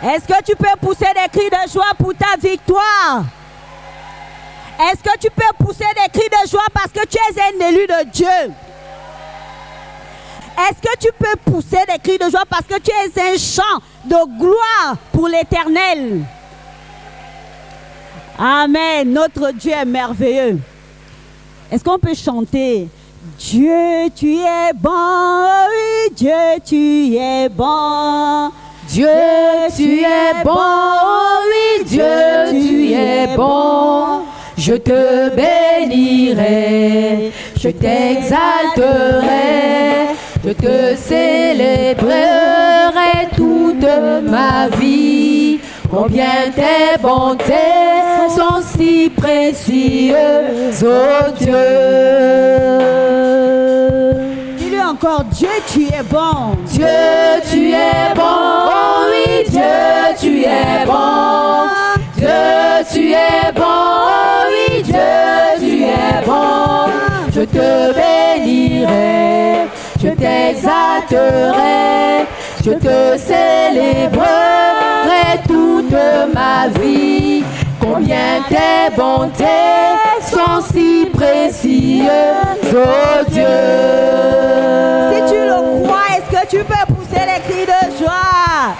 Est-ce que tu peux pousser des cris de joie pour ta victoire? Est-ce que tu peux pousser des cris de joie parce que tu es un élu de Dieu? Est-ce que tu peux pousser des cris de joie parce que tu es un chant de gloire pour l'Éternel? Amen. Notre Dieu est merveilleux. Est-ce qu'on peut chanter? Dieu, tu es bon, oui, Dieu, tu es bon. Dieu, tu es bon, oui, Dieu, tu es bon. Je te bénirai, je t'exalterai, je te célébrerai toute ma vie. Combien tes bontés sont si précieuses, oh Dieu. Dis-lui encore, Dieu, tu es bon. Dieu, tu es bon, oh oui, Dieu, tu es bon. Dieu, tu es bon, oh oui, Dieu, tu es bon. Je te bénirai, je t'exalterai, je te célébrerai toute ma vie. Combien tes bontés sont si précieuses, oh Dieu. Si tu le crois, est-ce que tu peux pousser les cris de joie?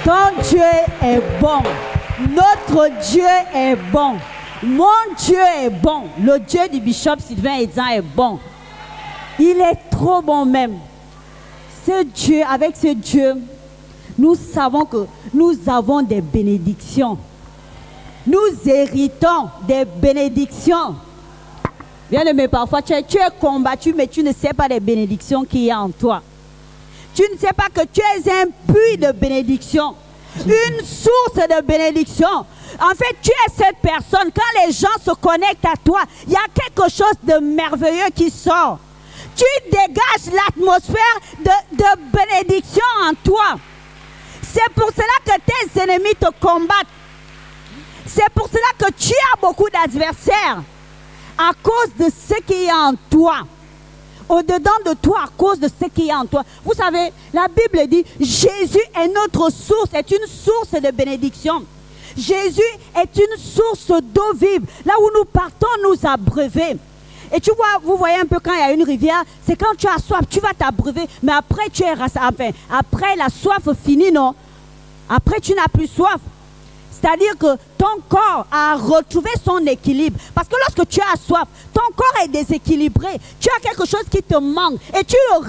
Ton Dieu est bon. Notre Dieu est bon. Mon Dieu est bon. Le Dieu du bishop Sylvain Edzan est bon. Il est trop bon même. Ce Dieu, avec ce Dieu, nous savons que nous avons des bénédictions. Nous héritons des bénédictions. Bien-aimé, parfois tu es combattu, mais tu ne sais pas les bénédictions qu'il y a en toi. Tu ne sais pas que tu es un puits de bénédiction, une source de bénédiction. En fait, tu es cette personne. Quand les gens se connectent à toi, il y a quelque chose de merveilleux qui sort. Tu dégages l'atmosphère de bénédiction en toi. C'est pour cela que tes ennemis te combattent. C'est pour cela que tu as beaucoup d'adversaires. À cause de ce qui est en toi. Au-dedans de toi, à cause de ce qui est en toi. Vous savez, la Bible dit, Jésus est notre source, est une source de bénédiction. Jésus est une source d'eau vive. Là où nous partons, nous abreuver. Et tu vois, vous voyez un peu quand il y a une rivière, c'est quand tu as soif, tu vas t'abreuver. Mais après, après la soif finie, non? Après, tu n'as plus soif. C'est-à-dire que ton corps a retrouvé son équilibre. Parce que lorsque tu as soif, ton corps est déséquilibré. Tu as quelque chose qui te manque et tu le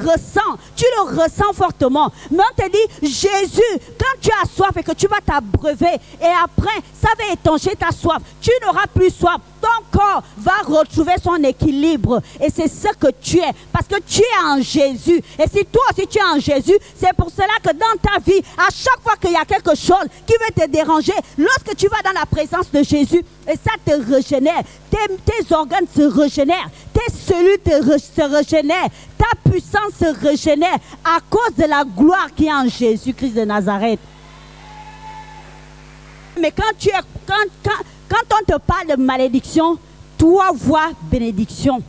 ressens fortement. Mais on te dit, Jésus, quand tu as soif et que tu vas t'abreuver et après, ça va étancher ta soif. Tu n'auras plus soif. Ton corps va retrouver son équilibre. Et c'est ce que tu es. Parce que tu es en Jésus. Et si toi aussi tu es en Jésus, c'est pour cela que dans ta vie, à chaque fois qu'il y a quelque chose qui veut te déranger, lorsque tu vas dans la présence de Jésus, et ça te régénère, tes organes se régénèrent, tes cellules se régénèrent, ta puissance se régénère à cause de la gloire qui est en Jésus-Christ de Nazareth. Mais quand on te parle de malédiction, toi vois bénédiction.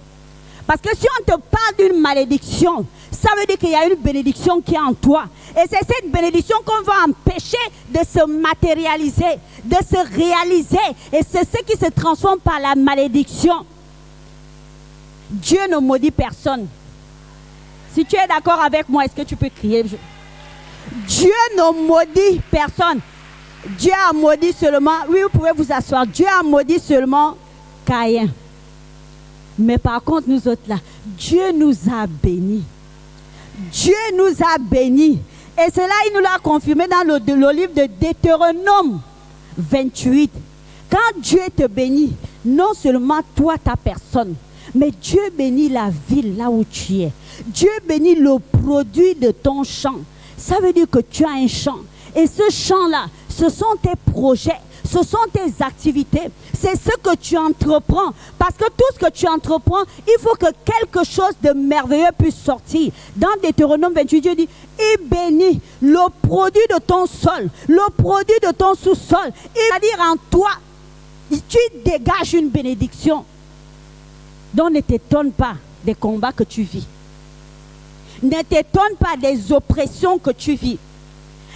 Parce que si on te parle d'une malédiction, ça veut dire qu'il y a une bénédiction qui est en toi. Et c'est cette bénédiction qu'on va empêcher de se matérialiser, de se réaliser. Et c'est ce qui se transforme par la malédiction. Dieu ne maudit personne. Si tu es d'accord avec moi, est-ce que tu peux crier? Dieu ne maudit personne. Dieu a maudit seulement, oui, vous pouvez vous asseoir. Dieu a maudit seulement Caïn. Mais par contre, nous autres là, Dieu nous a bénis. Dieu nous a bénis. Et cela, il nous l'a confirmé dans le livre de Deutéronome 28. Quand Dieu te bénit, non seulement toi, ta personne, mais Dieu bénit la ville là où tu es. Dieu bénit le produit de ton champ. Ça veut dire que tu as un champ. Et ce champ-là, ce sont tes projets, ce sont tes activités, c'est ce que tu entreprends. Parce que tout ce que tu entreprends, il faut que quelque chose de merveilleux puisse sortir. Dans Deutéronome 28, Dieu dit, il bénit le produit de ton sol, le produit de ton sous-sol. C'est-à-dire en toi, tu dégages une bénédiction. Donc ne t'étonne pas des combats que tu vis. Ne t'étonne pas des oppressions que tu vis.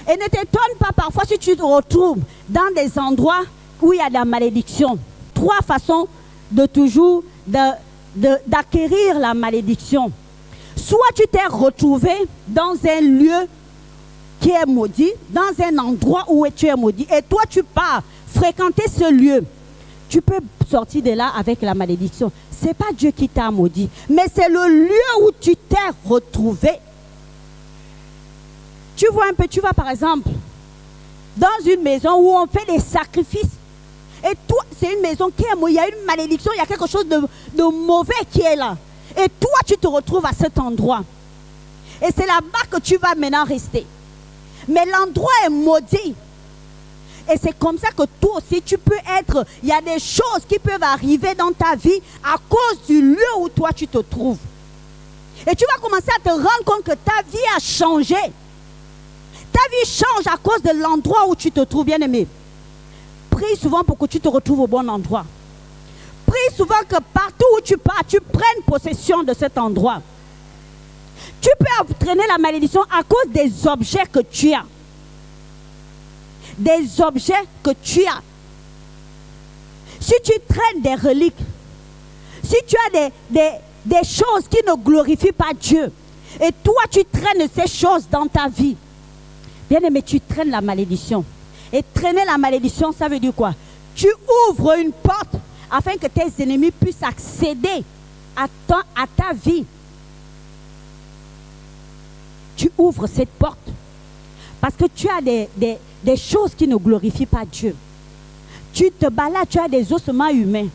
Et ne t'étonne pas parfois si tu te retrouves dans des endroits où il y a de la malédiction. 3 façons de toujours d'acquérir la malédiction. Soit tu t'es retrouvé dans un lieu qui est maudit, dans un endroit où tu es maudit, et toi tu pars fréquenter ce lieu. Tu peux sortir de là avec la malédiction. Ce n'est pas Dieu qui t'a maudit, mais c'est le lieu où tu t'es retrouvé. Tu vois un peu, tu vas par exemple dans une maison où on fait des sacrifices. Et toi, c'est une maison qui est maudite, il y a une malédiction, il y a quelque chose de mauvais qui est là. Et toi, tu te retrouves à cet endroit. Et c'est là-bas que tu vas maintenant rester. Mais l'endroit est maudit. Et c'est comme ça que toi aussi, tu peux être... Il y a des choses qui peuvent arriver dans ta vie à cause du lieu où toi, tu te trouves. Et tu vas commencer à te rendre compte que ta vie a changé. Ta vie change à cause de l'endroit où tu te trouves, bien-aimé. Prie souvent pour que tu te retrouves au bon endroit. Prie souvent que partout où tu pars, tu prennes possession de cet endroit. Tu peux entraîner la malédiction à cause des objets que tu as. Des objets que tu as. Si tu traînes des reliques, si tu as des choses qui ne glorifient pas Dieu, et toi tu traînes ces choses dans ta vie, bien aimé, tu traînes la malédiction. Et traîner la malédiction, ça veut dire quoi? Tu ouvres une porte afin que tes ennemis puissent accéder à ta vie. Tu ouvres cette porte parce que tu as des choses qui ne glorifient pas Dieu. Tu te balades, tu as des ossements humains.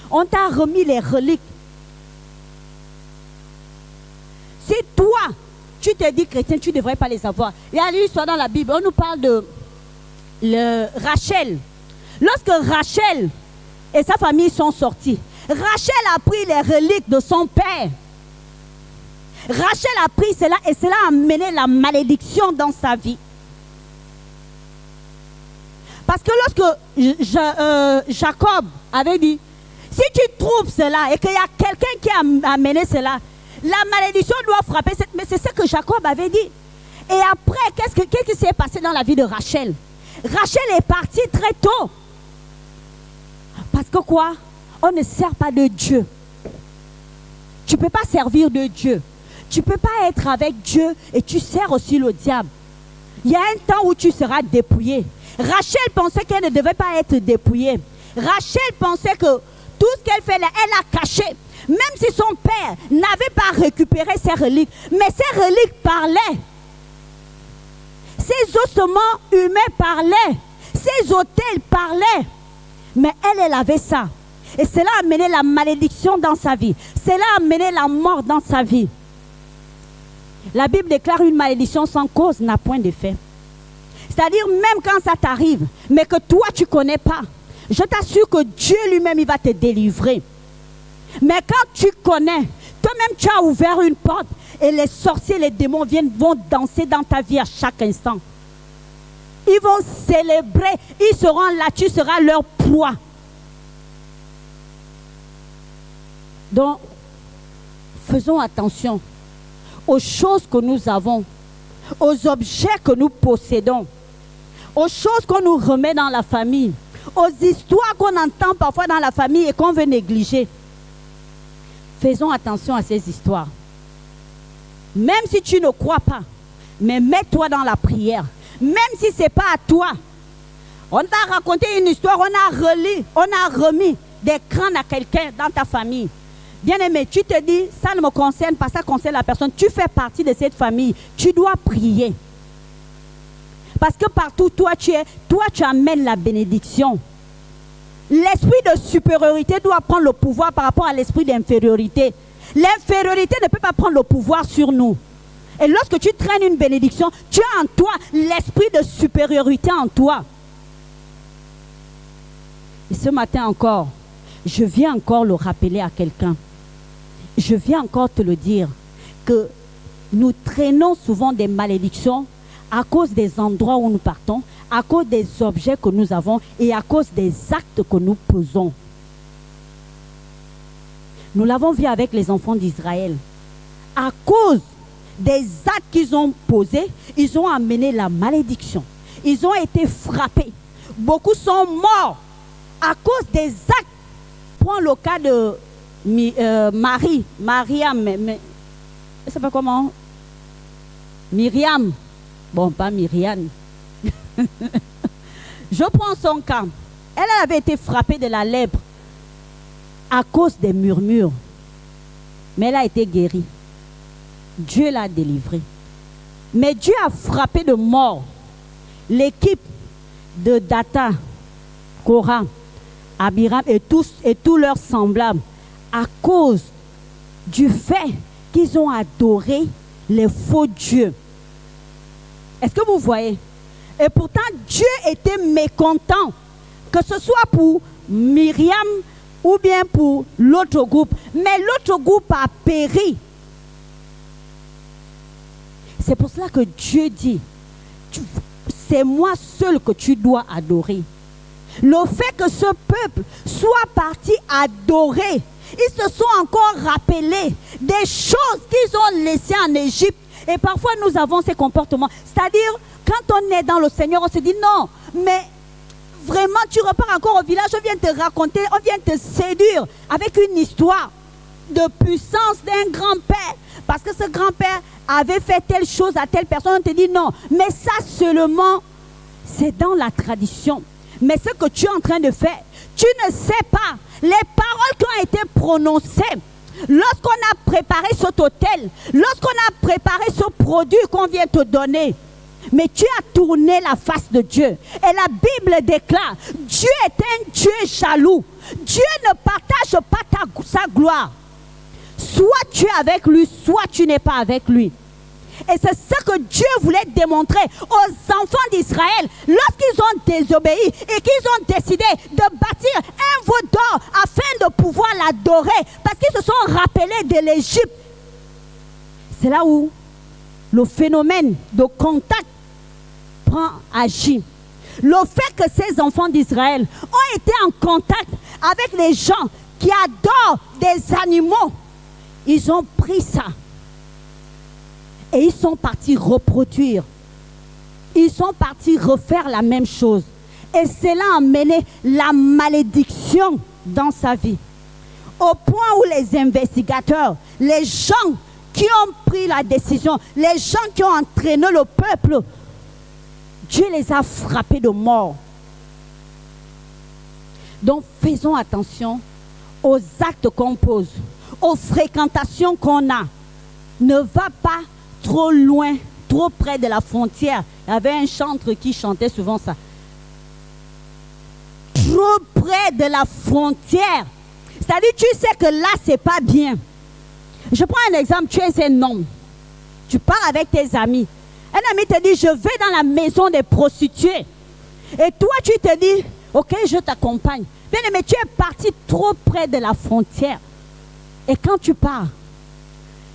On t'a remis les reliques. Si toi, tu te dis chrétien, tu ne devrais pas les avoir. Il y a une histoire dans la Bible, on nous parle de Rachel. Lorsque Rachel et sa famille sont sortis, Rachel a pris les reliques de son père. Rachel a pris cela et cela a amené la malédiction dans sa vie. Parce que lorsque Jacob avait dit, si tu trouves cela et qu'il y a quelqu'un qui a amené cela, la malédiction doit frapper. Mais c'est ce que Jacob avait dit. Et après, qu'est-ce qui s'est passé dans la vie de Rachel? Rachel est partie très tôt. Parce que quoi? On ne sert pas de Dieu. Tu ne peux pas servir de Dieu. Tu ne peux pas être avec Dieu et tu sers aussi le diable. Il y a un temps où tu seras dépouillé. Rachel pensait qu'elle ne devait pas être dépouillée. Rachel pensait que tout ce qu'elle fait là, elle a caché. Même si son père n'avait pas récupéré ses reliques. Mais ses reliques parlaient. Ses ossements humains parlaient. Ses autels parlaient. Mais elle avait ça. Et cela a amené la malédiction dans sa vie. Cela a amené la mort dans sa vie. La Bible déclare une malédiction sans cause n'a point d'effet. C'est-à-dire même quand ça t'arrive, mais que toi tu ne connais pas, je t'assure que Dieu lui-même il va te délivrer. Mais quand tu connais, toi-même tu as ouvert une porte et les sorciers, les démons vont danser dans ta vie à chaque instant. Ils vont célébrer, ils seront là, tu seras leur proie. Donc, faisons attention aux choses que nous avons, aux objets que nous possédons, aux choses qu'on nous remet dans la famille, aux histoires qu'on entend parfois dans la famille et qu'on veut négliger. Faisons attention à ces histoires. Même si tu ne crois pas, mais mets-toi dans la prière. Même si ce n'est pas à toi. On t'a raconté une histoire, on a remis des crânes à quelqu'un dans ta famille. Bien-aimé, tu te dis, ça ne me concerne pas, ça concerne la personne. Tu fais partie de cette famille. Tu dois prier. Parce que partout, toi, tu amènes la bénédiction. L'esprit de supériorité doit prendre le pouvoir par rapport à l'esprit d'infériorité. L'infériorité ne peut pas prendre le pouvoir sur nous. Et lorsque tu traînes une bénédiction, tu as en toi l'esprit de supériorité en toi. Et ce matin encore, je viens encore le rappeler à quelqu'un. Je viens encore te le dire que nous traînons souvent des malédictions à cause des endroits où nous partons, à cause des objets que nous avons et à cause des actes que nous posons. Nous l'avons vu avec les enfants d'Israël. À cause des actes qu'ils ont posés, ils ont amené la malédiction. Ils ont été frappés. Beaucoup sont morts à cause des actes. Prends le cas de Mariam, mais je ne sais pas comment. Myriam. Bon, pas Myriam. Je prends son cas. Elle avait été frappée de la lèpre à cause des murmures. Mais elle a été guérie. Dieu l'a délivrée. Mais Dieu a frappé de mort l'équipe de Dathan, Korah, Abiram et tous leurs semblables à cause du fait qu'ils ont adoré les faux dieux. Est-ce que vous voyez? Et pourtant, Dieu était mécontent, que ce soit pour Myriam ou bien pour l'autre groupe. Mais l'autre groupe a péri. C'est pour cela que Dieu dit, c'est moi seul que tu dois adorer. Le fait que ce peuple soit parti adorer, ils se sont encore rappelés des choses qu'ils ont laissées en Égypte. Et parfois nous avons ces comportements. C'est-à-dire, quand on est dans le Seigneur, on se dit non, mais vraiment tu repars encore au village, on vient te raconter, on vient te séduire avec une histoire de puissance d'un grand-père. Parce que ce grand-père avait fait telle chose à telle personne, on te dit non. Mais ça seulement, c'est dans la tradition. Mais ce que tu es en train de faire, tu ne sais pas les paroles qui ont été prononcées. Lorsqu'on a préparé cet hôtel, lorsqu'on a préparé ce produit qu'on vient te donner, mais tu as tourné la face de Dieu. Et la Bible déclare, Dieu est un Dieu jaloux. Dieu ne partage pas sa gloire. Soit tu es avec lui, soit tu n'es pas avec lui. Et c'est ce que Dieu voulait démontrer aux enfants d'Israël lorsqu'ils ont désobéi et qu'ils ont décidé de bâtir un veau d'or afin de pouvoir l'adorer parce qu'ils se sont rappelés de l'Égypte. C'est là où le phénomène de contact agit. Le fait que ces enfants d'Israël ont été en contact avec les gens qui adorent des animaux, ils ont pris ça. Et ils sont partis reproduire. Ils sont partis refaire la même chose. Et cela a amené la malédiction dans sa vie. Au point où les investigateurs, les gens qui ont pris la décision, les gens qui ont entraîné le peuple, Dieu les a frappés de mort. Donc faisons attention aux actes qu'on pose, aux fréquentations qu'on a. Ne va pas trop loin, trop près de la frontière. Il y avait un chanteur qui chantait souvent ça. Trop près de la frontière. C'est-à-dire, tu sais que là, c'est pas bien. Je prends un exemple, tu es un homme. Tu pars avec tes amis. Un ami te dit, je vais dans la maison des prostituées. Et toi, tu te dis, ok, je t'accompagne. Bien aimé, tu es parti trop près de la frontière. Et quand tu pars,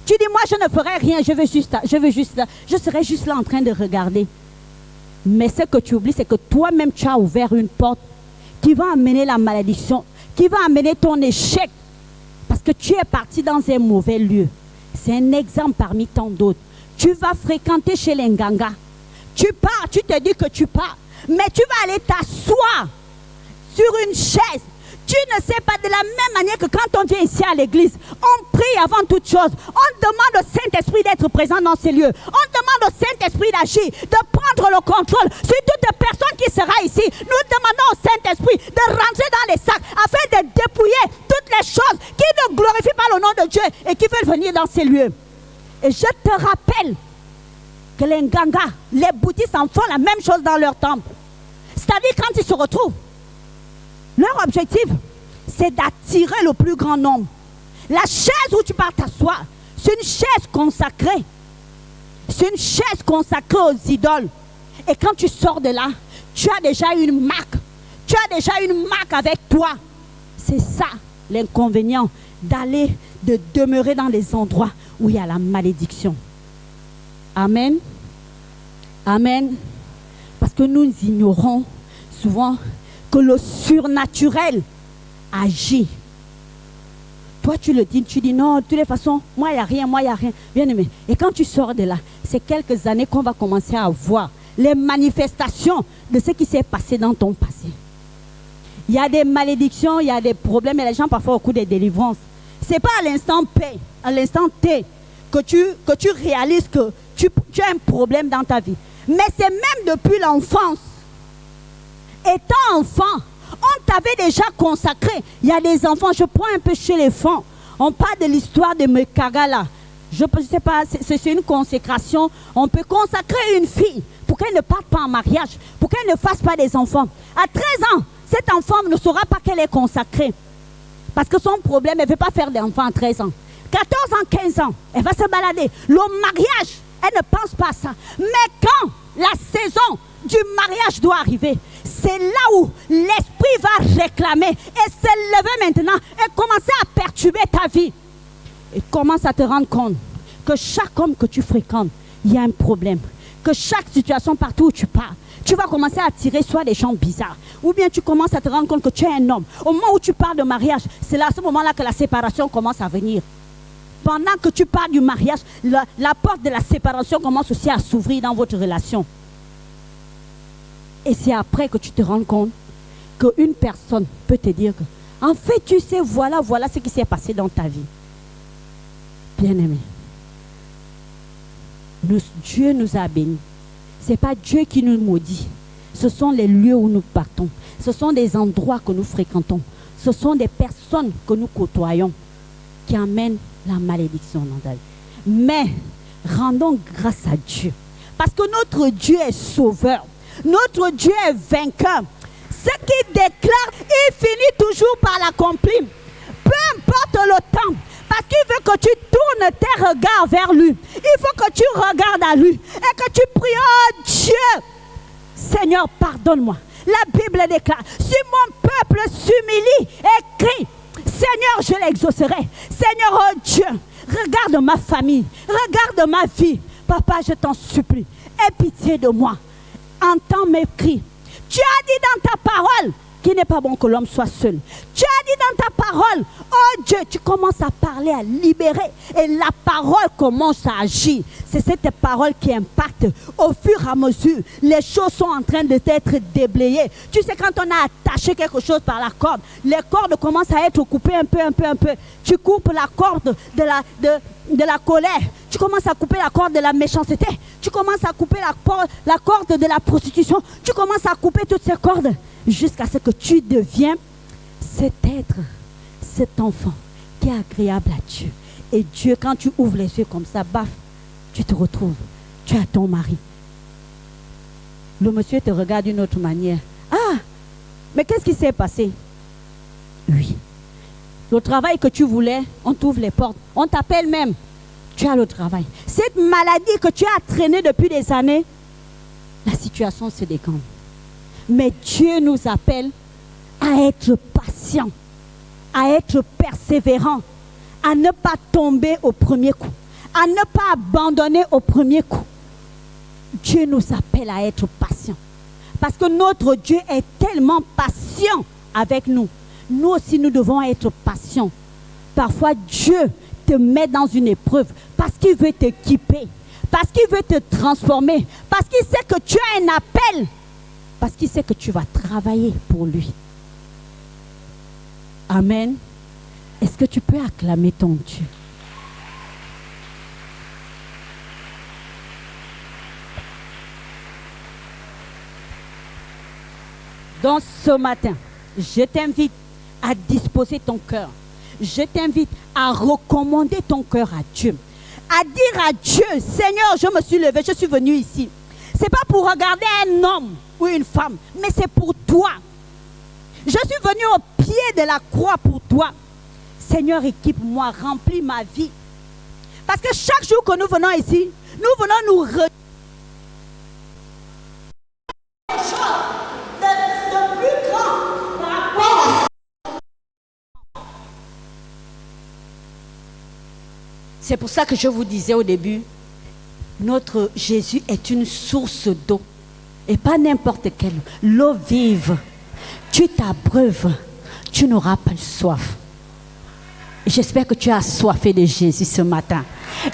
tu dis, moi, je ne ferai rien, je serai juste là en train de regarder. Mais ce que tu oublies, c'est que toi-même, tu as ouvert une porte qui va amener la malédiction, qui va amener ton échec. Parce que tu es parti dans un mauvais lieu. C'est un exemple parmi tant d'autres. Tu vas fréquenter chez les Nganga. Tu pars, tu te dis que tu pars. Mais tu vas aller t'asseoir sur une chaise. Tu ne sais pas, de la même manière que quand on vient ici à l'église, on prie avant toute chose. On demande au Saint-Esprit d'être présent dans ces lieux. On demande au Saint-Esprit d'agir, de prendre le contrôle sur toute personne qui sera ici. Nous demandons au Saint-Esprit de rentrer dans les sacs afin de dépouiller toutes les choses qui ne glorifient pas le nom de Dieu et qui veulent venir dans ces lieux. Et je te rappelle que les Nganga, les bouddhistes en font la même chose dans leur temple. C'est-à-dire quand ils se retrouvent, leur objectif, c'est d'attirer le plus grand nombre. La chaise où tu pars t'asseoir, c'est une chaise consacrée. C'est une chaise consacrée aux idoles. Et quand tu sors de là, tu as déjà une marque. Tu as déjà une marque avec toi. C'est ça l'inconvénient de demeurer dans les endroits où il y a la malédiction. Amen. Amen. Parce que nous ignorons souvent que le surnaturel agit. Toi, tu le dis, tu dis non, de toutes les façons, moi, il n'y a rien, moi, il n'y a rien. Bien aimé. Et quand tu sors de là, c'est quelques années qu'on va commencer à voir les manifestations de ce qui s'est passé dans ton passé. Il y a des malédictions, il y a des problèmes, et les gens, parfois, au cours des délivrances, ce n'est pas à l'instant P, à l'instant T, que tu réalises que tu as un problème dans ta vie. Mais c'est même depuis l'enfance. Étant enfant, on t'avait déjà consacré. Il y a des enfants, je prends un peu chez les enfants. On parle de l'histoire de Mekagala. Je ne sais pas, c'est une consécration. On peut consacrer une fille pour qu'elle ne parte pas en mariage, pour qu'elle ne fasse pas des enfants. À 13 ans, cet enfant ne saura pas qu'elle est consacrée. Parce que son problème, elle ne veut pas faire d'enfants à 13 ans. 14 ans, 15 ans, elle va se balader. Le mariage, elle ne pense pas à ça. Mais quand la saison du mariage doit arriver, c'est là où l'esprit va réclamer et s'élever maintenant et commencer à perturber ta vie. Et commence à te rendre compte que chaque homme que tu fréquentes, il y a un problème. Que chaque situation partout où tu pars, tu vas commencer à attirer soit des gens bizarres, ou bien tu commences à te rendre compte que tu es un homme. Au moment où tu parles de mariage, c'est à ce moment-là que la séparation commence à venir. Pendant que tu parles du mariage, la porte de la séparation commence aussi à s'ouvrir dans votre relation. Et c'est après que tu te rends compte qu'une personne peut te dire que, en fait, tu sais, voilà ce qui s'est passé dans ta vie. Bien-aimé, Dieu nous a bénis. Ce n'est pas Dieu qui nous maudit. Ce sont les lieux où nous partons. Ce sont des endroits que nous fréquentons. Ce sont des personnes que nous côtoyons qui amènent la malédiction dans ta vie. Mais rendons grâce à Dieu. Parce que notre Dieu est sauveur. Notre Dieu est vainqueur. Ce qu'il déclare, il finit toujours par l'accomplir. Peu importe le temps. Parce qu'il veut que tu tournes tes regards vers lui. Il faut que tu regardes à lui. Et que tu pries, oh Dieu, Seigneur, pardonne-moi. La Bible déclare, si mon peuple s'humilie et crie, Seigneur, je l'exaucerai. Seigneur, oh Dieu, regarde ma famille. Regarde ma vie. Papa, je t'en supplie. Aie pitié de moi. Entends mes cris. Tu as dit dans ta parole qu'il n'est pas bon que l'homme soit seul. Tu as dit dans ta parole, oh Dieu, tu commences à parler, à libérer. Et la parole commence à agir. C'est cette parole qui impacte. Au fur et à mesure, les choses sont en train de t'être déblayées. Tu sais, quand on a attaché quelque chose par la corde, les cordes commencent à être coupées un peu. Tu coupes la corde de la colère. Tu commences à couper la corde de la méchanceté. Tu commences à couper la corde de la prostitution. Tu commences à couper toutes ces cordes jusqu'à ce que tu deviens cet être, cet enfant qui est agréable à Dieu. Et Dieu, quand tu ouvres les yeux comme ça, baf, tu te retrouves. Tu as ton mari. Le monsieur te regarde d'une autre manière. Ah, mais qu'est-ce qui s'est passé? Oui. Le travail que tu voulais, on t'ouvre les portes. On t'appelle même. Tu as le travail. Cette maladie que tu as traînée depuis des années, la situation se décante. Mais Dieu nous appelle à être patient, à être persévérant, à ne pas tomber au premier coup, à ne pas abandonner au premier coup. Dieu nous appelle à être patient. Parce que notre Dieu est tellement patient avec nous. Nous aussi, nous devons être patients. Parfois, Dieu te met dans une épreuve parce qu'il veut t'équiper, parce qu'il veut te transformer, parce qu'il sait que tu as un appel, parce qu'il sait que tu vas travailler pour lui. Amen. Est-ce que tu peux acclamer ton Dieu? Donc ce matin, je t'invite à disposer ton cœur. Je t'invite à recommander ton cœur à Dieu. À dire à Dieu, Seigneur, je me suis levé, je suis venu ici. Ce n'est pas pour regarder un homme ou une femme, mais c'est pour toi. Je suis venu au pied de la croix pour toi. Seigneur, équipe-moi, remplis ma vie. Parce que chaque jour que nous venons ici, nous venons nous redire. C'est pour ça que je vous disais au début, notre Jésus est une source d'eau. Et pas n'importe quelle. L'eau vive. Tu t'abreuves, tu n'auras pas soif. J'espère que tu as assoiffé de Jésus ce matin.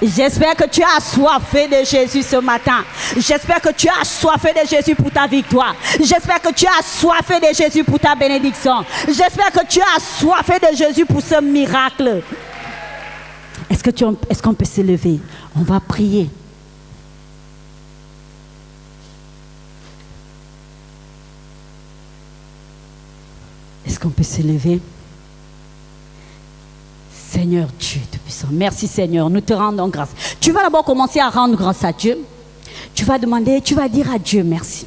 J'espère que tu as assoiffé de Jésus ce matin. J'espère que tu as assoiffé de Jésus pour ta victoire. J'espère que tu as assoiffé de Jésus pour ta bénédiction. J'espère que tu as assoiffé de Jésus pour ce miracle. Est-ce qu'on peut se lever? On va prier. Est-ce qu'on peut se lever? Seigneur Dieu Tout-Puissant, merci Seigneur, nous te rendons grâce. Tu vas d'abord commencer à rendre grâce à Dieu. Tu vas demander, tu vas dire à Dieu merci.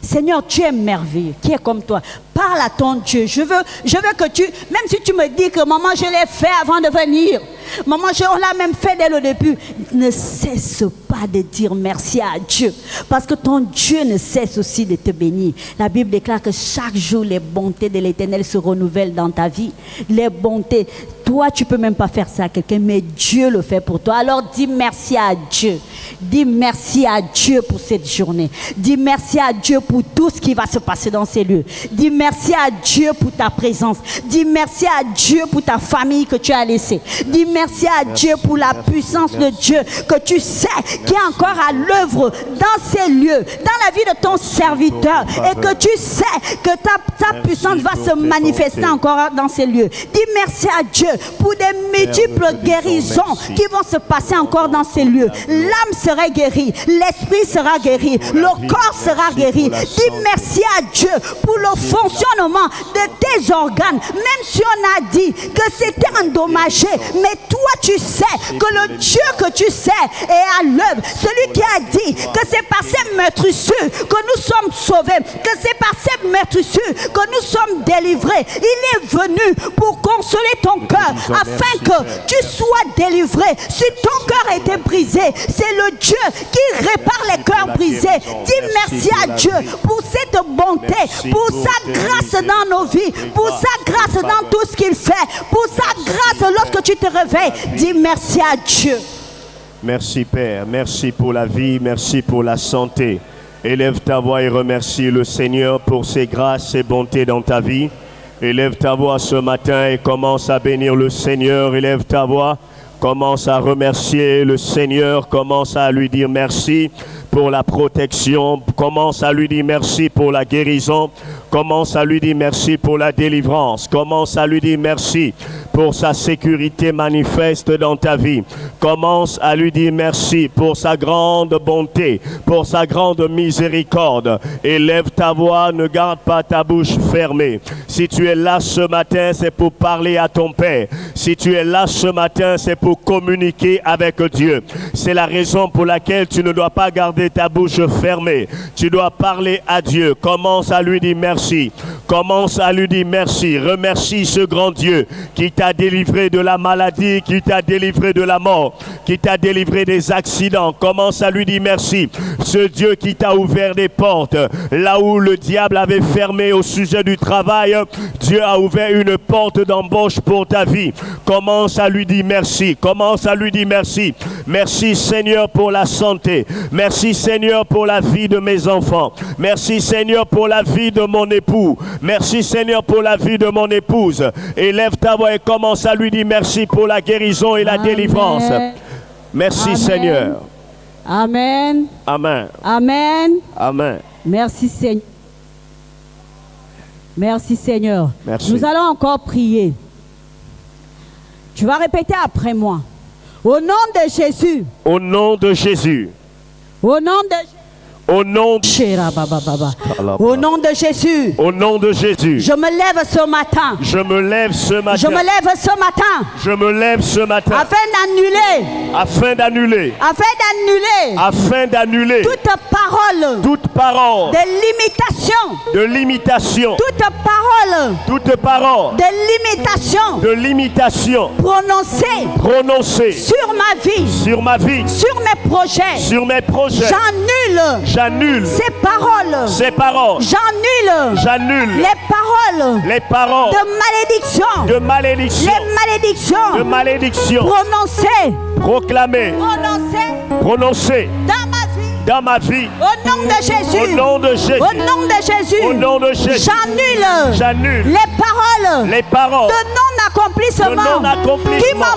Seigneur, tu es merveilleux, qui est comme toi. Parle à ton Dieu. Je veux que tu, même si tu me dis que maman, je l'ai fait avant de venir. Maman, on l'a même fait dès le début. Ne cesse pas de dire merci à Dieu. Parce que ton Dieu ne cesse aussi de te bénir. La Bible déclare que chaque jour, les bontés de l'Éternel se renouvellent dans ta vie. Les bontés. Toi, tu ne peux même pas faire ça à quelqu'un, mais Dieu le fait pour toi. Alors, dis merci à Dieu. Dis merci à Dieu pour cette journée. Dis merci à Dieu pour tout ce qui va se passer dans ces lieux. Dis merci à Dieu pour ta présence. Dis merci à Dieu pour ta famille que tu as laissée. Dis merci à Dieu pour la puissance de Dieu que tu sais qui est encore à l'œuvre dans ces lieux, dans la vie de ton serviteur, et que tu sais que ta puissance va se manifester encore dans ces lieux. Dis merci à Dieu pour des multiples guérisons qui vont se passer encore dans ces lieux. L'âme sera guérie, l'esprit sera guéri, le corps sera guéri. Dis merci à Dieu pour le fonctionnement de tes organes, même si on a dit que c'était endommagé, mais toi tu sais que le Dieu que tu sais est à l'œuvre. Celui qui a dit que c'est par ces meurtrissures que nous sommes sauvés, que c'est par ces meurtrissures que nous sommes délivrés. Il est venu pour consoler ton cœur afin que tu sois délivré. Si ton cœur était brisé, c'est le Dieu qui répare les cœurs brisés. Dis merci à Dieu pour cette bonté, pour sa grâce dans nos vies, pour sa grâce dans tout ce qu'il fait, pour sa grâce lorsque tu te réveilles. Dis merci à Dieu. Merci Père, merci pour la vie, merci pour la santé. Élève ta voix et remercie le Seigneur pour ses grâces et bontés dans ta vie. Élève ta voix ce matin et commence à bénir le Seigneur. Élève ta voix, commence à remercier le Seigneur, commence à lui dire merci pour la protection, commence à lui dire merci pour la guérison, commence à lui dire merci pour la délivrance, commence à lui dire merci pour sa sécurité manifeste dans ta vie. Commence à lui dire merci pour sa grande bonté, pour sa grande miséricorde. Élève ta voix, ne garde pas ta bouche fermée. Si tu es là ce matin, c'est pour parler à ton Père. Si tu es là ce matin, c'est pour communiquer avec Dieu. C'est la raison pour laquelle tu ne dois pas garder ta bouche fermée. Tu dois parler à Dieu. Commence à lui dire merci. Commence à lui dire merci. Remercie ce grand Dieu qui t'a délivré de la maladie, qui t'a délivré de la mort, qui t'a délivré des accidents. Commence à lui dire merci. Ce Dieu qui t'a ouvert des portes. Là où le diable avait fermé au sujet du travail, Dieu a ouvert une porte d'embauche pour ta vie. Commence à lui dire merci. Commence à lui dire merci. Merci Seigneur pour la santé. Merci Seigneur pour la vie de mes enfants. Merci Seigneur pour la vie de mon époux. Merci Seigneur pour la vie de mon épouse. Élève ta voix et commence à lui dire merci pour la guérison et la délivrance. Merci Amen. Seigneur. Amen. Amen. Amen. Amen. Merci Seigneur. Merci Seigneur. Merci. Nous allons encore prier. Tu vas répéter après moi. Au nom de Jésus. Au nom de Jésus. Au nom de Jésus. Au nom de... Au nom de Jésus. Au nom de Jésus. Je me lève ce matin. Je me lève ce matin. Je me lève ce matin. Je me lève ce matin. Afin d'annuler. Afin d'annuler. Afin d'annuler. Afin d'annuler. Toute parole. Toute parole. De limitation. De limitation. Toute parole. Toute parole. De limitation. De limitation. Prononcée. Prononcée. Sur ma vie. Sur ma vie. Sur mes projets. Sur mes projets. J'annule. J'annule ces paroles. Ces paroles. J'annule. J'annule les paroles. Les paroles. De malédiction. De malédiction. Les malédictions. De malédiction. Prononcées. Proclamées. Prononcées. Prononcées. Dans ma vie. Dans ma vie. Au nom de Jésus. Au nom de Jésus. Au nom de Jésus. Au nom de Jésus. J'annule. J'annule les paroles. Les paroles. De non-accomplissement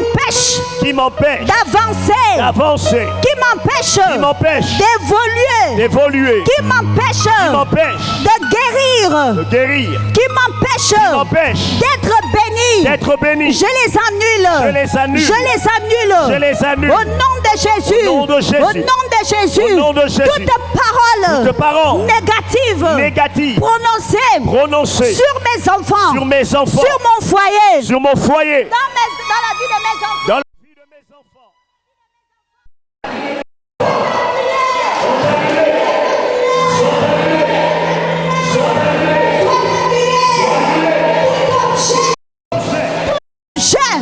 qui m'empêche d'avancer, qui m'empêche d'évoluer, qui m'empêche de guérir, qui m'empêche d'être béni. Je les annule. Au nom de Jésus. Au nom de Jésus. Toute parole négative prononcée sur mes enfants, sur mon foyer, dans la vie de mes enfants.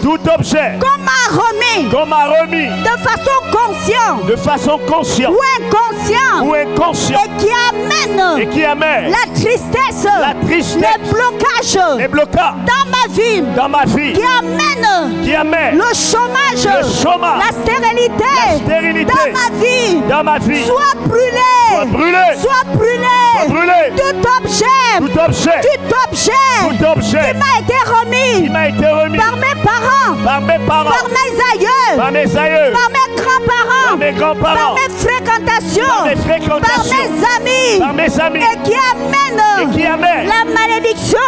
Tout objet qu'on m'a remis de façon consciente ou inconsciente et qui amène la tristesse, les blocages dans ma vie, qui amène le chômage, la stérilité dans ma vie, soit brûlé. Tout objet qui m'a été remis par mes parents, par mes aïeux, par mes grands-parents, par mes fréquentations, par mes amis, et qui amène la malédiction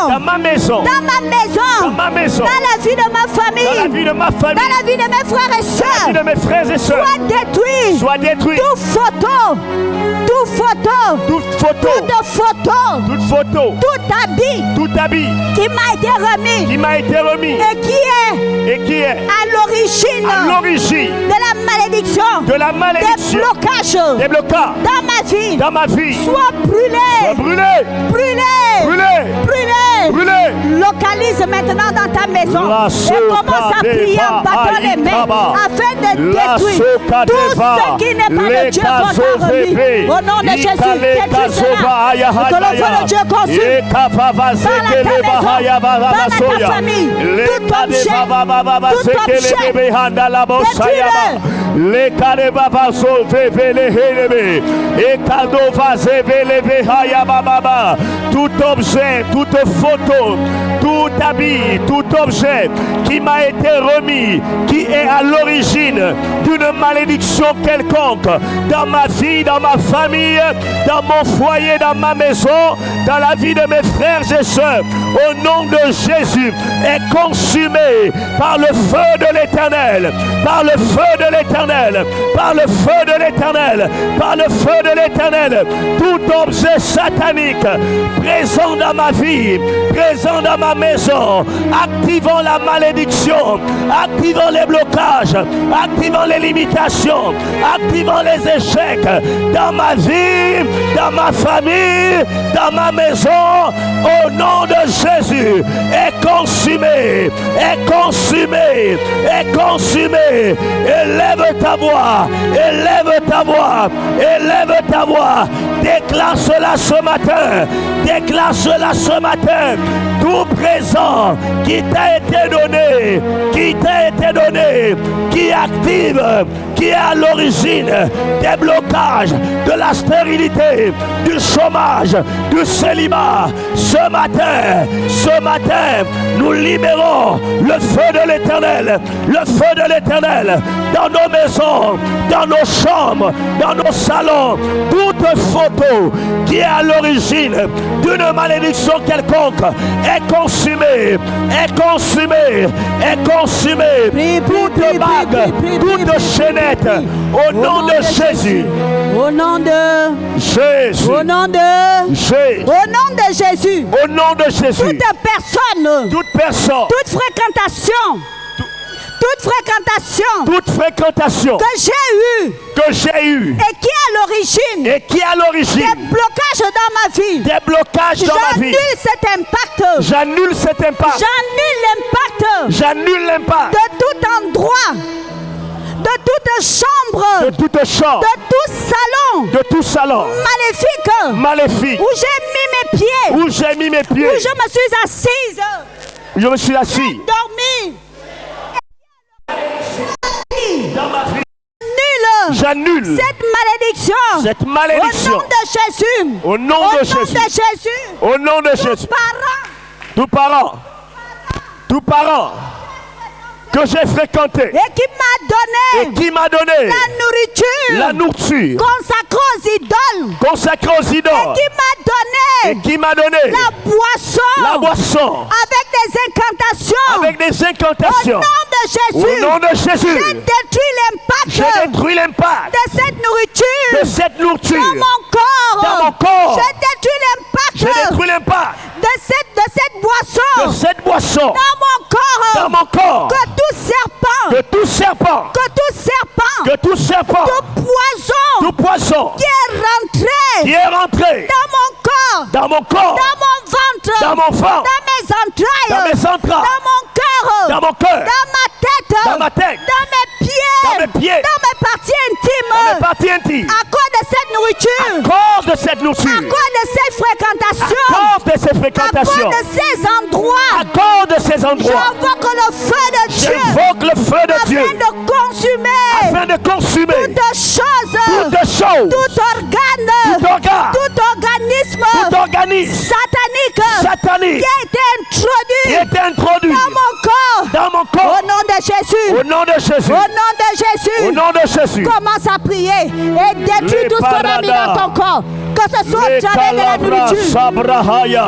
dans ma maison, dans la vie de ma famille, dans la vie de mes frères et sœurs, soit détruit. Toute photo, tout habit qui m'a été remis et qui est à l'origine de la malédiction, des blocages dans ma vie, soit brûlé. Localise maintenant dans ta maison et commence à prier en battant les mains afin de détruire tout ce qui n'est pas de Dieu qu'on t'a remis. Au nom de Jésus, détruis cela. Que le feu de Dieu consume dans ta famille. Tout objet, tout objet, toute photo, tout habit, tout objet qui m'a été remis, qui est à l'origine d'une malédiction quelconque dans ma vie, dans ma famille, dans mon foyer, dans ma maison, dans la vie de mes frères et sœurs, au nom de Jésus, est consumé par le feu de l'Éternel, par le feu de l'Éternel, par le feu de l'Éternel, par le feu de l'Éternel. Tout objet satanique présent dans ma vie, présent dans ma maison, activant la malédiction, activant les blocages, activant les limitations, activant les échecs dans ma vie, dans ma famille, dans ma maison, au nom de Jésus, est consumé, est consumé, est consumé. Élève ta voix, élève ta voix, élève ta voix. Déclare cela ce matin, déclare cela ce matin. Tout présent qui t'a été donné, qui active, qui est à l'origine des blocages, de la stérilité, du chômage, du célibat. Ce matin, nous libérons le feu de l'Éternel, dans nos maisons, dans nos chambres, dans nos salons. Toute photo qui est à l'origine d'une malédiction quelconque est consumée, est consumée, est consumée. Toute bague, toute chaînette, au nom de Jésus. Au nom de Jésus. Au nom de Jésus. Au nom de Jésus. Au nom de Jésus. Toute personne. Toute fréquentation que j'ai eu et qui est à l'origine des blocages dans ma vie, j'annule cet impact, j'annule l'impact de tout endroit, de toute chambre, de tout salon maléfique, où j'ai mis mes pieds, où je me suis assis, dormi. Dans ma vie, j'annule cette malédiction au nom de Jésus. Au nom de Jésus. Tout parent tout parent que j'ai fréquenté et qui m'a donné la nourriture consacrée aux idoles et qui m'a donné la boisson avec des incantations au nom de Jésus, j'ai détruit l'impact de cette nourriture dans mon corps. J'ai détruit l'impact de cette boisson dans mon corps. Que tout serpent, tout poison qui est rentré dans mon corps, dans mon ventre, dans mes entrailles, dans mon cœur, dans ma tête, dans mes pieds, dans mes parties intimes, à cause de cette nourriture, à cause de cette fréquentation, à cause de ces fréquentations, à cause de ces endroits, j'invoque le feu de Dieu afin de consumer toute chose, tout organisme satanique qui a été introduit dans mon corps. Au nom de Jésus, commence à prier et détruis tout ce qu'on a mis dans ton corps. Que ce soit jamais de la nourriture. Sabrahaya,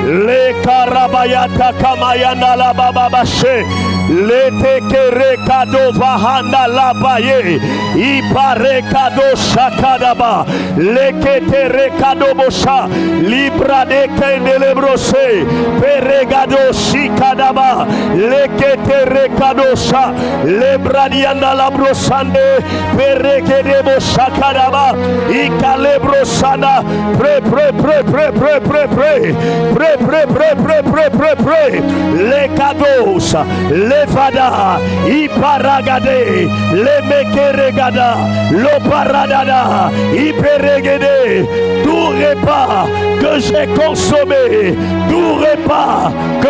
le karabayata kamayana la bababashe, le tekere kado vahanda la baye, ipare kado shakadaba, le ketere kado bosha, libra de kendele brose, peregado shikadaba, le ketere kado sha, le bradianda la brosande, peregede boshakadaba, ikalebrosa. Pray. Les cadeaux, les vada, iparagade, les mekeregada, l'oparadada, iperegede, tout repas que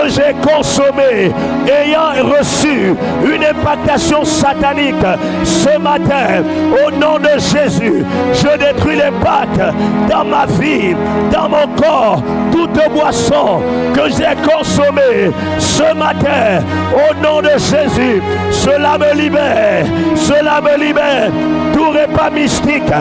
j'ai consommé, ayant reçu une impactation satanique ce matin, au nom de Jésus, je détruis l'impact dans ma vie, dans mon corps, toute boisson que j'ai consommée ce matin, au nom de Jésus, cela me libère, tout repas mystique,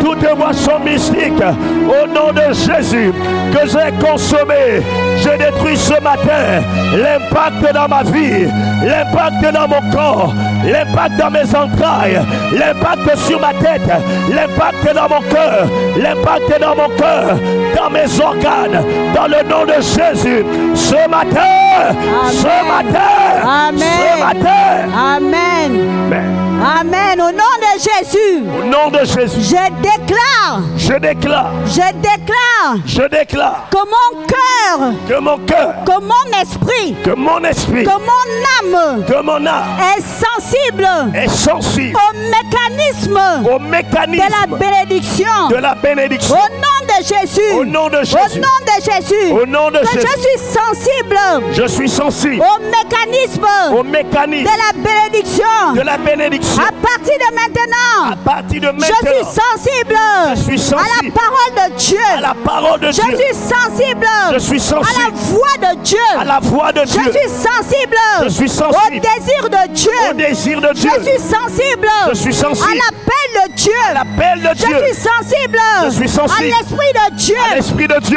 toute boisson mystique, au nom de Jésus, que j'ai consommé, je détruis ce matin l'impact dans ma vie, l'impact dans mon corps, l'impact dans mes entrailles, l'impact sur ma tête, l'impact dans mon cœur, l'impact dans mon cœur, dans mes organes, dans le nom de Jésus, ce matin, Amen. Au nom de Jésus. Je déclare que mon cœur, que mon esprit, que mon âme est sensible au mécanisme de la bénédiction. Au nom de Jésus. Que je suis sensible au mécanisme de la bénédiction. À partir de maintenant, je suis sensible à la parole de Dieu. Je suis sensible à la voix de Dieu. Je suis sensible au désir de Dieu. Je suis sensible à l'appel de Dieu. Je suis sensible à l'Esprit de Dieu.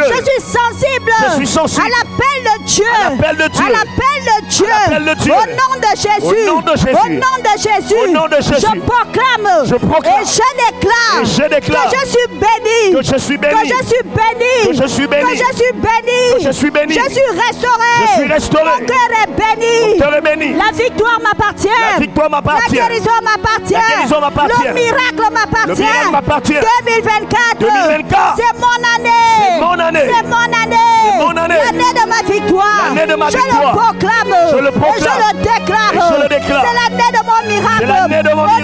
Je suis sensible à l'appel de Dieu. Au nom de Jésus. Je proclame et je déclare que je suis béni. Que je suis béni. Je suis restauré. Mon cœur est béni. La victoire m'appartient. La guérison m'appartient. Le miracle m'appartient. 2024. C'est mon année. L'année de ma victoire. Je le proclame. Et je le déclare. C'est l'année de mon miracle. Au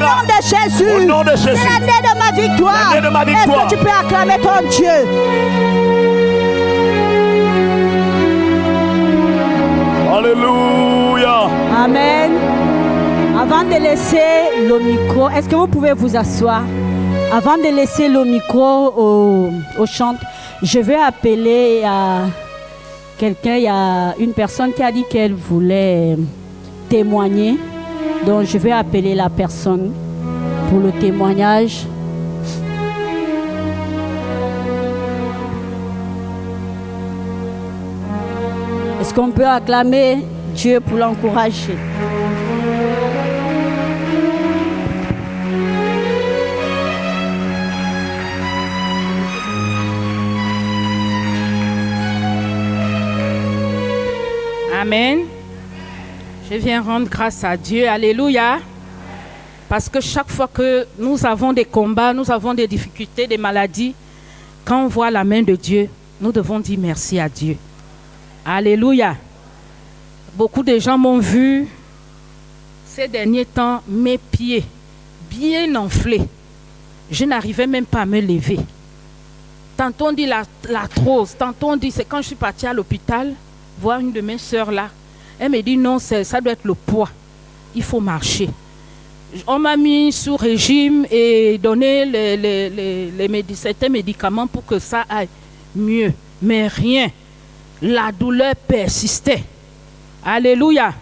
nom de Jésus. C'est l'année de ma victoire. Est-ce que tu peux acclamer ton Dieu? Alléluia. Amen. Avant de laisser le micro, est-ce que vous pouvez vous asseoir? Avant de laisser le micro au chant, je vais appeler il y a une personne qui a dit qu'elle voulait témoigner. Donc je vais appeler la personne pour le témoignage. Est-ce qu'on peut acclamer Dieu pour l'encourager? Amen. Je viens rendre grâce à Dieu. Alléluia. Parce que chaque fois que nous avons des combats, nous avons des difficultés, des maladies, quand on voit la main de Dieu, nous devons dire merci à Dieu. Alléluia. Beaucoup de gens m'ont vu ces derniers temps, mes pieds bien enflés. Je n'arrivais même pas à me lever. Tantôt on dit l'arthrose, tantôt on dit c'est quand je suis partie à l'hôpital, voir une de mes soeurs là. Elle me dit non, ça doit être le poids. Il faut marcher. On m'a mis sous régime et donné certains médicaments pour que ça aille mieux. Mais rien. La douleur persistait. Alléluia.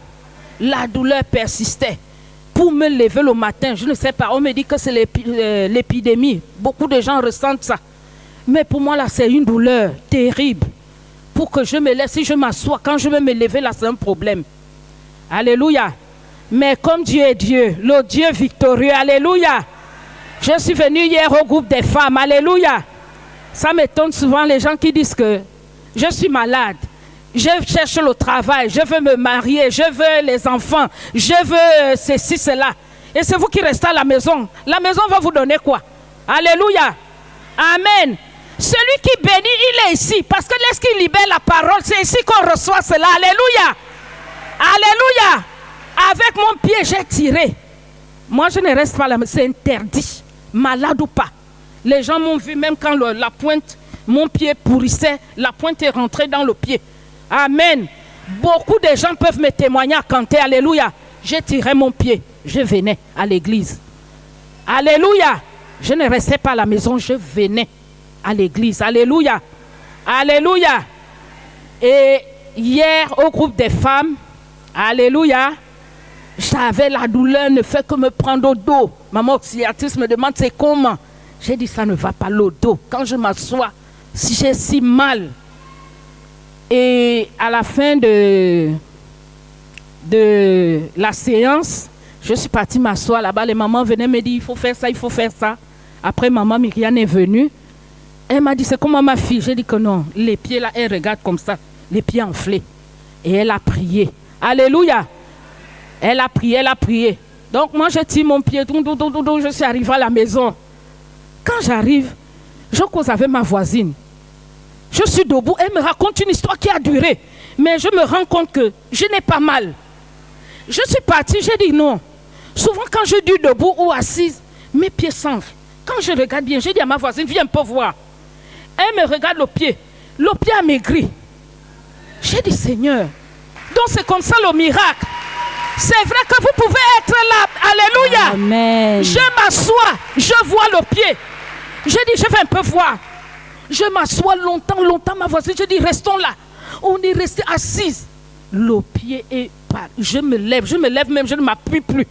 La douleur persistait. Pour me lever le matin, je ne sais pas, on me dit que c'est l'épidémie. Beaucoup de gens ressentent ça. Mais pour moi, là, c'est une douleur terrible. Pour que je me lève, si je m'assois, quand je vais me lever, là, c'est un problème. Alléluia. Mais comme Dieu est Dieu, le Dieu victorieux, alléluia. Je suis venu hier au groupe des femmes, alléluia. Ça m'étonne souvent les gens qui disent que je suis malade. Je cherche le travail, je veux me marier, je veux les enfants, je veux ceci, cela. Et c'est vous qui restez à la maison. La maison va vous donner quoi? Alléluia. Amen. Celui qui bénit, il est ici. Parce que lorsqu'il libère la parole, c'est ici qu'on reçoit cela. Alléluia. Alléluia. Avec mon pied, j'ai tiré. Moi, je ne reste pas là. C'est interdit. Malade ou pas. Les gens m'ont vu même quand la pointe, mon pied pourrissait, la pointe est rentrée dans le pied. Amen. Beaucoup de gens peuvent me témoigner à canter. Alléluia. J'ai tiré mon pied. Je venais à l'église. Alléluia. Je ne restais pas à la maison. Je venais à l'église. Alléluia. Alléluia. Et hier, au groupe des femmes, alléluia, j'avais la douleur, ne fait que me prendre au dos. Maman auxiliatrice me demande c'est comment. J'ai dit ça ne va pas le dos. Quand je m'assois, si j'ai si mal. Et à la fin de la séance, je suis partie m'asseoir là-bas. Les mamans venaient me dire il faut faire ça, il faut faire ça. Après, maman Myriam est venue. Elle m'a dit c'est comment ma fille? J'ai dit que non. Les pieds là, elle regarde comme ça, les pieds enflés. Et elle a prié. Alléluia. Elle a prié, elle a prié. Donc moi, je tire mon pied. Je suis arrivée à la maison. Quand j'arrive, je cause avec ma voisine. Je suis debout, elle me raconte une histoire qui a duré. Mais je me rends compte que je n'ai pas mal. Je suis partie, j'ai dit non. Souvent quand je dis debout ou assise, mes pieds s'enflent. Quand je regarde bien, j'ai dit à ma voisine, viens un peu voir. Elle me regarde le pied. Le pied a maigri. J'ai dit, Seigneur, donc c'est comme ça le miracle. C'est vrai que vous pouvez être là. Alléluia. Amen. Je m'assois, je vois le pied. J'ai dit, je vais un peu voir. Je m'assois longtemps, ma voisine. Je dis, restons là. On est resté assise. Le pied est pas. Je me lève même, je ne m'appuie plus.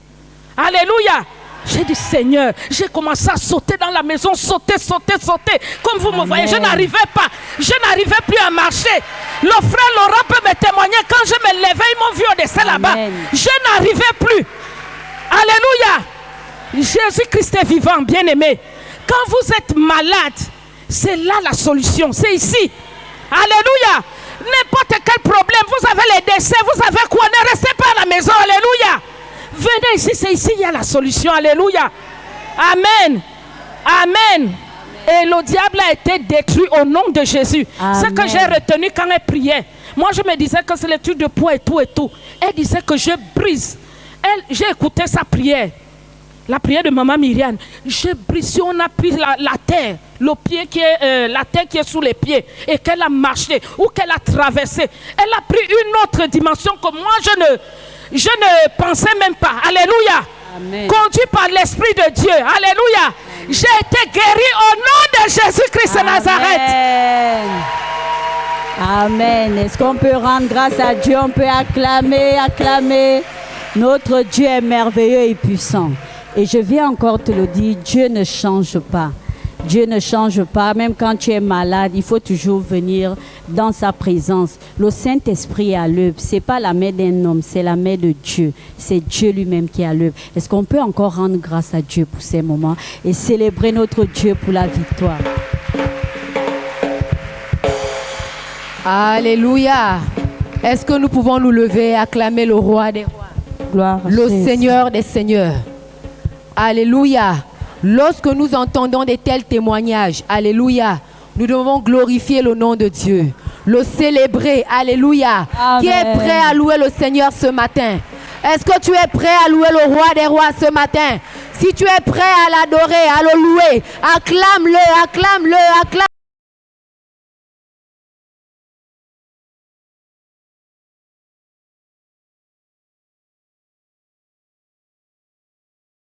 Alléluia. J'ai dit, Seigneur, j'ai commencé à sauter dans la maison, sauter. Comme vous me voyez, je n'arrivais pas. Je n'arrivais plus à marcher. Le frère Laurent peut me témoigner. Quand je me levais, ils m'ont vu au dessin là-bas. Je n'arrivais plus. Alléluia. Jésus-Christ est vivant, bien-aimé. Quand vous êtes malade, c'est là la solution. C'est ici. Alléluia. N'importe quel problème, vous avez les décès, vous avez quoi? Ne restez pas à la maison. Alléluia. Venez ici, c'est ici, il y a la solution. Alléluia. Amen. Amen. Et le diable a été détruit au nom de Jésus. Ce que j'ai retenu quand elle priait. Moi, je me disais que c'est le truc de poids et tout. Elle disait que je brise. J'ai écouté sa prière. La prière de maman Myriam. Je brise. Si on a pris la terre, le pied qui est, la terre qui est sous les pieds, et qu'elle a marché ou qu'elle a traversé, elle a pris une autre dimension que moi, je ne pensais même pas. Alléluia. Amen. Conduit par l'Esprit de Dieu. Alléluia. Amen. J'ai été guéri au nom de Jésus-Christ de Nazareth. Amen. Est-ce qu'on peut rendre grâce à Dieu? On peut acclamer, acclamer. Notre Dieu est merveilleux et puissant. Et je viens encore te le dire, Dieu ne change pas. Dieu ne change pas. Même quand tu es malade, il faut toujours venir dans sa présence. Le Saint-Esprit est à l'œuvre. Ce n'est pas la main d'un homme, c'est la main de Dieu. C'est Dieu lui-même qui est à l'œuvre. Est-ce qu'on peut encore rendre grâce à Dieu pour ces moments et célébrer notre Dieu pour la victoire? Alléluia. Est-ce que nous pouvons nous lever et acclamer le roi des rois? Gloire à Le Jésus. Seigneur des seigneurs. Alléluia. Lorsque nous entendons de tels témoignages, alléluia, nous devons glorifier le nom de Dieu, le célébrer, alléluia. Amen. Qui est prêt à louer le Seigneur ce matin? Est-ce que tu es prêt à louer le roi des rois ce matin? Si tu es prêt à l'adorer, à le louer, acclame-le, acclame-le, acclame.